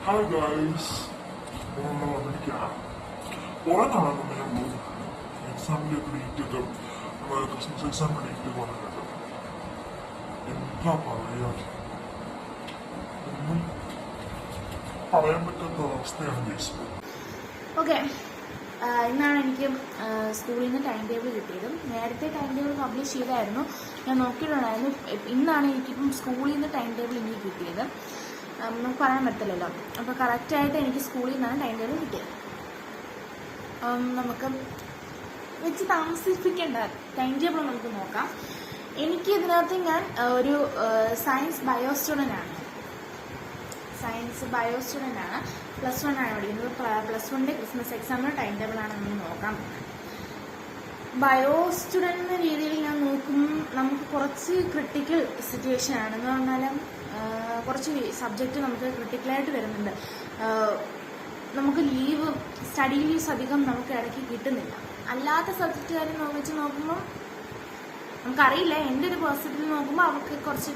Hi guys. കുറെ നാളാണ് ഞാൻ എക്സാമിന്റെ ഡേറ്റ് ക്രിസ്മസ് എക്സാമിന്റെ ഡേറ്റ് പറഞ്ഞിട്ടുണ്ട്. എന്താ പറയാ, ഒന്നും പറയാൻ പറ്റാത്ത അവസ്ഥയാണ് ഗൈസ്. ഓക്കെ, ഇന്നാണ് എനിക്ക് സ്കൂളിൽ നിന്ന് ടൈം ടേബിൾ കിട്ടിയത്. നേരത്തെ ടൈം ടേബിൾ പബ്ലിഷ് ചെയ്തായിരുന്നു, ഞാൻ നോക്കിയിട്ടുണ്ടായിരുന്നു. ഇന്നാണ് എനിക്കിപ്പം സ്കൂളിൽ നിന്ന് ടൈം ടേബിൾ എനിക്ക് കിട്ടിയത്. നമുക്ക് പറയാൻ പറ്റില്ലല്ലോ. അപ്പോൾ കറക്റ്റായിട്ട് എനിക്ക് സ്കൂളിൽ നിന്നാണ് ടൈം ടേബിൾ കിട്ടിയത്. നമുക്ക് വെച്ച് താമസിപ്പിക്കേണ്ട ടൈം ടേബിൾ നമുക്ക് നോക്കാം. എനിക്ക് ഇതിനകത്ത് ഞാൻ ഒരു സയൻസ് ബയോ സ്റ്റുഡൻ്റ് ആണ്. +1 ആണ് പഠിക്കുന്നത്. +1ന്റെ ക്രിസ്മസ് എക്സാമിന് ടൈം ടേബിളാണ് നമ്മൾ നോക്കാൻ പോകുന്നത്. ബയോ സ്റ്റുഡൻ്റ് എന്ന രീതിയിൽ ഞാൻ നോക്കും, നമുക്ക് കുറച്ച് ക്രിട്ടിക്കൽ സിറ്റുവേഷൻ ആണ്. എന്ന് പറഞ്ഞാൽ കുറച്ച് സബ്ജക്റ്റ് നമുക്ക് ക്രിട്ടിക്കലായിട്ട് വരുന്നുണ്ട്. നമുക്ക് സ്റ്റഡി ലീവ്സ് അധികം നമുക്ക് ഇടയ്ക്ക് കിട്ടുന്നില്ല. അല്ലാത്ത സബ്ജക്റ്റുകാരെ വെച്ച് നോക്കുമ്പോൾ നമുക്കറിയില്ല, എൻ്റെ ഒരു പേഴ്സണൽ നോക്കുമ്പോൾ അവർക്ക് കുറച്ച്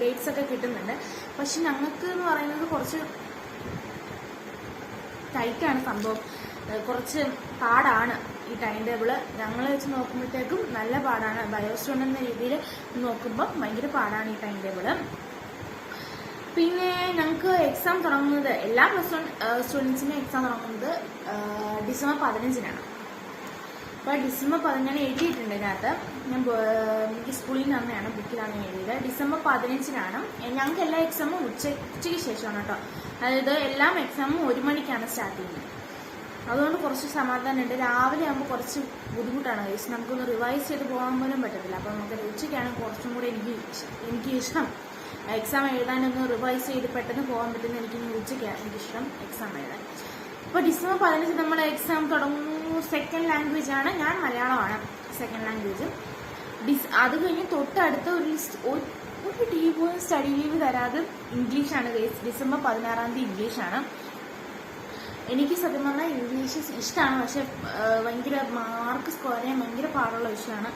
ഡേറ്റ്സ് ഒക്കെ കിട്ടുന്നുണ്ട്. പക്ഷെ ഞങ്ങൾക്ക് എന്ന് പറയുന്നത് കുറച്ച് ടൈറ്റാണ് സംഭവം. കുറച്ച് പാടാണ് ഈ ടൈം ടേബിള്. ഞങ്ങൾ വെച്ച് നോക്കുമ്പോഴത്തേക്കും നല്ല പാടാണ്. ബയോ സ്റ്റുഡൻ്റ് എന്ന രീതിയിൽ നോക്കുമ്പോൾ ഭയങ്കര പാടാണ് ഈ ടൈം ടേബിള്. പിന്നെ ഞങ്ങൾക്ക് എക്സാം തുടങ്ങുന്നത്, എല്ലാ +1 സ്റ്റുഡൻസിനും എക്സാം തുടങ്ങുന്നത് ഡിസംബർ 15-നാണ്. അപ്പോൾ ഡിസംബർ 15 എഴുതിയിട്ടുണ്ട് ഇതിനകത്ത്. എനിക്ക് സ്കൂളിൽ നിന്ന് തന്നെയാണ്, ബുക്കിലാണ് എഴുതിയത്. ഡിസംബർ 15-നാണ്. ഞങ്ങൾക്ക് എല്ലാ എക്സാമും ഉച്ചയ്ക്ക് ശേഷമാണ് കേട്ടോ. അതായത് എല്ലാ എക്സാമും 1 മണിക്കാണ് സ്റ്റാർട്ട് ചെയ്യുന്നത്. അതുകൊണ്ട് കുറച്ച് സമാധാനമുണ്ട്. രാവിലെ ആകുമ്പോൾ കുറച്ച് ബുദ്ധിമുട്ടാണ് ഗൈസ്. നമുക്കൊന്ന് റിവൈസ് ചെയ്ത് പോകാൻ പോലും പറ്റത്തില്ല. അപ്പോൾ നമുക്ക് ഉച്ചയ്ക്കാണ് കുറച്ചും കൂടെ എനിക്ക് ഇഷ്ടം. എക്സാം എഴുതാനൊന്ന് റിവൈസ് ചെയ്ത് പെട്ടെന്ന് പോകാൻ പറ്റുന്ന ഉച്ചയ്ക്കാണ് എനിക്കിഷ്ടം എക്സാം എഴുതാൻ. അപ്പോൾ ഡിസംബർ 15 നമ്മുടെ എക്സാം തുടങ്ങുന്നു. സെക്കൻഡ് ലാംഗ്വേജ് ആണ്, ഞാൻ മലയാളമാണ് സെക്കൻഡ് ലാംഗ്വേജ്. അത് കഴിഞ്ഞ് തൊട്ടടുത്ത ഒരു ഡേ പോലും സ്റ്റഡി ലീവ് തരാതെ ഇംഗ്ലീഷാണ് ഗൈസ്. ഡിസംബർ 16 ഇംഗ്ലീഷാണ്. എനിക്ക് സത്യം പറഞ്ഞാൽ ഇംഗ്ലീഷ് ഇഷ്ടമാണ്, പക്ഷെ ഭയങ്കര മാർക്ക് സ്കോർ ചെയ്യാൻ ഭയങ്കര പാടുള്ള വിഷയമാണ്.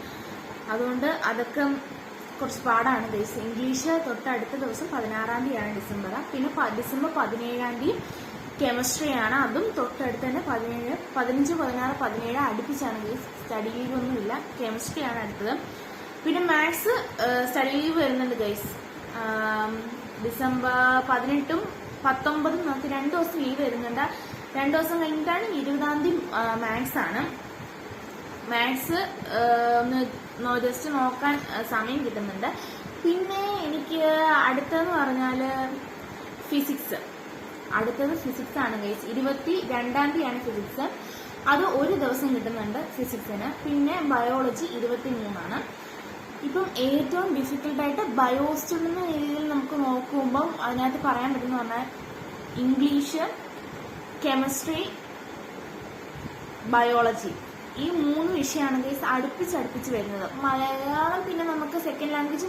അതുകൊണ്ട് അതൊക്കെ കുറച്ച് പാടാണ് ഗൈസ്. ഇംഗ്ലീഷ് തൊട്ടടുത്ത ദിവസം 16 ഡിസംബർ. പിന്നെ ഡിസംബർ 17 കെമിസ്ട്രിയാണ്. അതും തൊട്ടടുത്ത് തന്നെ 15, 16, 17 അടുപ്പിച്ചാണ് ഗൈസ്. സ്റ്റഡി ലീവ് ഒന്നുമില്ല, കെമിസ്ട്രിയാണ് അടുത്തത്. പിന്നെ മാത്സ് സ്റ്റഡി ലീവ് വരുന്നുണ്ട് ഗൈസ്. ഡിസംബർ 18, 19 നമുക്ക് 2 ദിവസം ലീവ് വരുന്നുണ്ട്. 2 ദിവസം കഴിഞ്ഞിട്ടാണ് 20 മാത്സ് ആണ്. മാത്സ് ഒന്ന് ജസ്റ്റ് നോക്കാൻ സമയം കിട്ടുന്നുണ്ട്. പിന്നെ എനിക്ക് അടുത്തതെന്ന് പറഞ്ഞാൽ ഫിസിക്സ്. അടുത്തത് ഫിസിക്സ് ആണ് ഗൈസ്. 22 ഫിസിക്സ്. അത് ഒരു ദിവസം കിട്ടുന്നുണ്ട് ഫിസിക്സിന്. പിന്നെ ബയോളജി 23. ഇപ്പം ഏറ്റവും ഡിഫിക്കൽട്ടായിട്ട് ബയോ സ്റ്റുഡൻ്റ് എന്ന രീതിയിൽ നമുക്ക് നോക്കുമ്പം അതിനകത്ത് പറയാൻ പറ്റുന്ന പറഞ്ഞാൽ ഇംഗ്ലീഷ്, കെമിസ്ട്രി, ബയോളജി, ഈ 3 വിഷയമാണ് ഗൈസ് അടുപ്പിച്ച് വരുന്നത്. മലയാളം പിന്നെ നമുക്ക് സെക്കൻഡ് ലാംഗ്വേജ്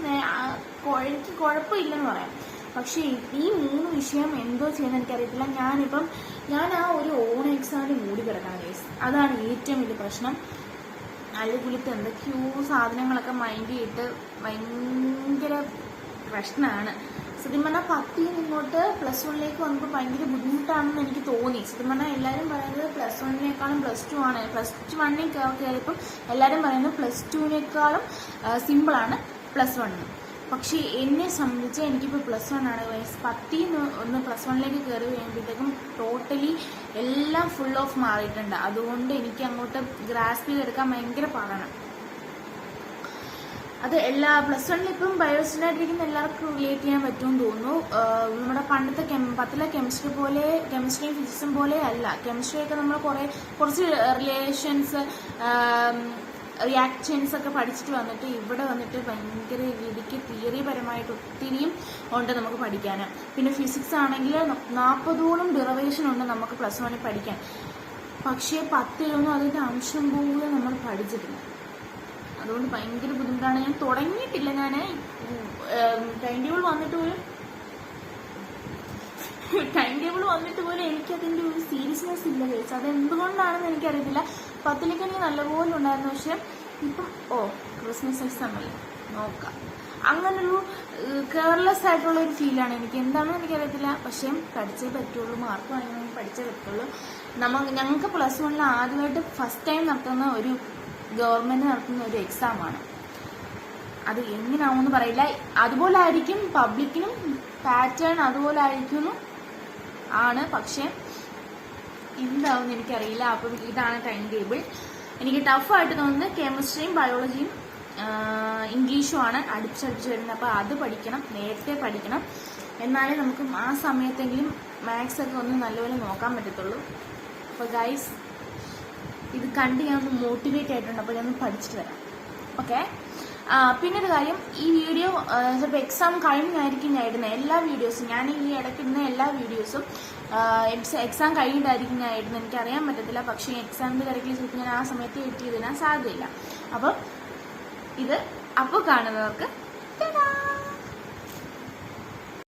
എനിക്ക് കുഴപ്പമില്ലെന്ന് പറയാം. പക്ഷേ ഈ 3 വിഷയം എന്തോ ചെയ്യുന്നത് എനിക്കറിയത്തില്ല. ഞാൻ ആ ഒരു ഓൺ എക്സാമിന് മൂടി കിടക്കണം ഗൈസ്. അതാണ് ഏറ്റവും വലിയ പ്രശ്നം. അല്ലുകുലിത്ത് എന്തൊക്കെയോ സാധനങ്ങളൊക്കെ മൈൻഡ് ചെയ്തിട്ട് ഭയങ്കര പ്രശ്നമാണ്. സത്യം പറഞ്ഞാൽ 10 ഇങ്ങോട്ട് +1ലേക്ക് വന്നപ്പോൾ ഭയങ്കര ബുദ്ധിമുട്ടാണെന്ന് എനിക്ക് തോന്നി. സത്യം പറഞ്ഞാൽ എല്ലാവരും പറയുന്നത് +1നേക്കാളും +2 ആണ്. +1 കയറിയപ്പം എല്ലാവരും പറയുന്നത് +2നേക്കാളും സിമ്പിളാണ് +1. പക്ഷേ എന്നെ സംബന്ധിച്ച് എനിക്കിപ്പോൾ +1 ആണ്. 10 ഒന്ന് +1ലേക്ക് കയറി കഴിയുമ്പോഴത്തേക്കും ടോട്ടലി എല്ലാം ഫുൾ ഓഫ് മാറിയിട്ടുണ്ട്. അതുകൊണ്ട് എനിക്ക് അങ്ങോട്ട് ഗ്രാസ്പ് ചെയ്തെടുക്കാൻ ഭയങ്കര പാടാണ്. അത് എല്ലാ +1 ഇപ്പം ബയോസിനായിട്ടിരിക്കുന്ന എല്ലാവർക്കും റിലേറ്റ് ചെയ്യാൻ പറ്റുമെന്ന് തോന്നുന്നു. നമ്മുടെ പണ്ടത്തെ 10ലെ കെമിസ്ട്രി പോലെ, കെമിസ്ട്രിയും ഫിസിക്സും പോലെ അല്ല. കെമിസ്ട്രിയൊക്കെ നമ്മൾ കുറച്ച് റിലേഷൻസ്, റിയാക്ഷൻസ് ഒക്കെ പഠിച്ചിട്ട് വന്നിട്ട് ഇവിടെ വന്നിട്ട് ഭയങ്കര രീതിക്ക് തിയറിപരമായിട്ട് ഒത്തിരിയും ഉണ്ട് നമുക്ക് പഠിക്കാൻ. പിന്നെ ഫിസിക്സ് ആണെങ്കിൽ 40ഓളം ഡെറിവേഷൻ ഉണ്ട് നമുക്ക് +1 പഠിക്കാൻ. പക്ഷേ 10ലൊന്നും അതിൻ്റെ അംശം പോലും നമ്മൾ പഠിച്ചിട്ടില്ല. അതുകൊണ്ട് ഭയങ്കര ബുദ്ധിമുട്ടാണ്. ഞാൻ തുടങ്ങിയിട്ടില്ല. ഞാൻ ടൈം ടേബിൾ വന്നിട്ട് പോലും എനിക്കതിൻ്റെ ഒരു സീരിയസ്നെസ് ഇല്ല ഗൈസ്. അതെന്തുകൊണ്ടാണെന്ന് എനിക്കറിയത്തില്ല. 10ലേക്ക് എനിക്ക് നല്ലപോലെ ഉണ്ടായിരുന്നു. പക്ഷെ ഇപ്പം ക്രിസ്മസ് എക്സാം അല്ലേ, നോക്കാം. അങ്ങനൊരു കെയർലെസ് ആയിട്ടുള്ള ഒരു ഫീലാണ് എനിക്ക്. എന്താണെന്ന് എനിക്കറിയത്തില്ല, പക്ഷേ പഠിച്ചേ പറ്റുള്ളൂ, മാർക്ക് വാങ്ങണമെങ്കിൽ പഠിച്ചേ പറ്റുള്ളൂ. ഞങ്ങൾക്ക് പ്ലസ് വണ്ണിൽ ആദ്യമായിട്ട് ഫസ്റ്റ് ടൈം നടത്തുന്ന ഒരു ഗവൺമെന്റ് നടത്തുന്ന ഒരു എക്സാമാണ്. അത് എങ്ങനെയാവുമെന്ന് പറയില്ല. അതുപോലെ ആയിരിക്കും പബ്ലിക്കിനും പാറ്റേൺ അതുപോലെ ആയിരിക്കുന്നു ആണ്, പക്ഷെ എന്താവും എനിക്കറിയില്ല. അപ്പം ഇതാണ് ടൈം ടേബിൾ. എനിക്ക് ടഫായിട്ട് തോന്നുന്നത് കെമിസ്ട്രിയും ബയോളജിയും ഇംഗ്ലീഷുമാണ് അടുപ്പിച്ചടുപ്പിച്ച് വരുന്നത്. അപ്പോൾ അത് പഠിക്കണം, നേരത്തെ പഠിക്കണം, എന്നാലേ നമുക്ക് ആ സമയത്തെങ്കിലും മാത്സ് ഒക്കെ ഒന്ന് നല്ലപോലെ നോക്കാൻ പറ്റത്തുള്ളൂ. അപ്പോൾ ഗൈസ്, ഇത് കണ്ട് ഞാൻ ഒന്ന് മോട്ടിവേറ്റ് ആയിട്ടുണ്ട്. അപ്പോൾ ഞാനൊന്ന് പഠിച്ചിട്ട് വരാം. ഓക്കെ. പിന്നൊരു കാര്യം, ഈ വീഡിയോ ചിലപ്പോൾ എക്സാം കഴിഞ്ഞായിരിക്കും ഞാൻ ഇടുന്നത്. എല്ലാ വീഡിയോസും ഞാൻ ഈ ഇടയ്ക്കിടുന്ന എല്ലാ വീഡിയോസും എക്സാം കഴിഞ്ഞിട്ടായിരിക്കും ഞാൻ ഇടുന്നത്. എനിക്കറിയാൻ പറ്റത്തില്ല, പക്ഷേ എക്സാമിൻ്റെ തിരക്കിൽ ചിലപ്പോൾ ഞാൻ ആ സമയത്ത് എഡിറ്റ് ചെയ്തിടാൻ സാധ്യതയില്ല. അപ്പം ഇത് അപ്പോൾ കാണുന്നവർക്ക്